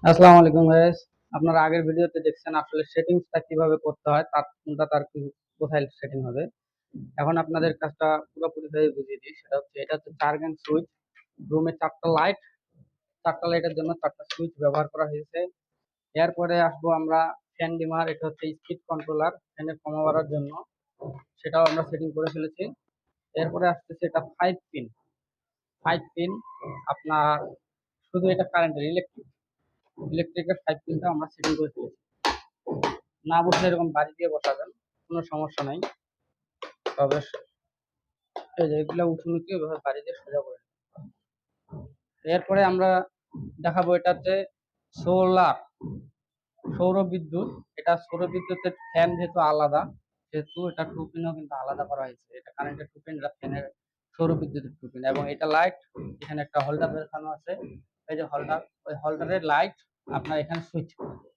আসসালামু আলাইকুম গাইস। আপনারা আগের ভিডিওতে দেখছেন আসলে সেটিংসটা কিভাবে করতে হয়, তার কি কোথায় সেটিং হবে। এখন আপনাদের কাজটা পুরোপুরিভাবে বুঝিয়ে দিই। সেটা হচ্ছে, এটা হচ্ছে চার্জিং সুইচ। রুমে চারটা লাইটের জন্য চারটা সুইচ ব্যবহার করা হয়েছে। এরপরে আসবো আমরা ফ্যান ডিমার। এটা হচ্ছে স্পিড কন্ট্রোলার, ফ্যানের কমা বাড়ার জন্য। সেটাও আমরা সেটিং করে ফেলেছি। এরপরে আসতেছে এটা 5 পিন। 5 পিন আপনার, শুধু এটা কারেন্টের ইলেকট্রিকের 5 পিনটা আমরা সেটিং করে ফেলেছি। না বুঝলে এরকম বাড়ি দিয়ে বসাবেন, কোনো সমস্যা নাই। তবে এই যে এগুলো উঁচু নিচু এভাবে বাড়ি দিয়ে সোজা করে নেবেন। এরপরে আমরা দেখাবো এটাতে সোলার, সৌর বিদ্যুৎ। এটা সৌর বিদ্যুতের ফ্যান যেহেতু আলাদা, সেহেতু এটা টুপিনও কিন্তু আলাদা করা হয়েছে। এটা কারেন্টের টুপিন, এটা ফ্যানের সৌর বিদ্যুতের টুপিন। এবং এটা লাইট, এখানে একটা হোল্ডার দেখানো আছে। এই যে হোল্ডার, ওই হোল্ডারের লাইট আপনার এখানে সুইচ,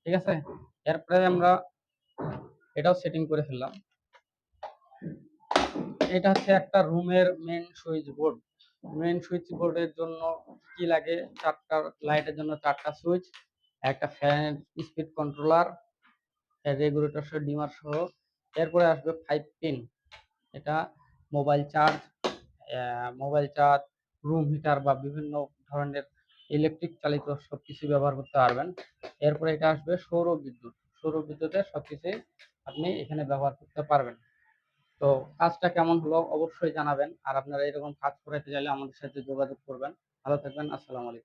ঠিক আছে। এরপরে আমরা এটাও সেটিং করে ফেললাম। এটা হচ্ছে একটা রুমের main switch board. Main switch বোর্ডের জন্য কি লাগে? চারটা লাইটের জন্য চারটা সুইচ, একটা ফ্যান, স্পিড কন্ট্রোলার, রেগুলেটর সহ, ডিমার সহ। এরপরে আসবে 5 পিন। এটা mobile charge, mobile charge, room heater বা বিভিন্ন ধরনের ইলেকট্রিক চালিত সবকিছু ব্যবহার করতে পারবেন। এরপরে এটা আসবে সৌর বিদ্যুৎ। সৌর বিদ্যুতের সবকিছু আপনি এখানে ব্যবহার করতে পারবেন। তো কাজটা কেমন হলো অবশ্যই জানাবেন। আর আপনারা এরকম কাজ করাতে চাইলে আমাদের সাথে যোগাযোগ করবেন। ভালো থাকবেন। আসসালামু আলাইকুম।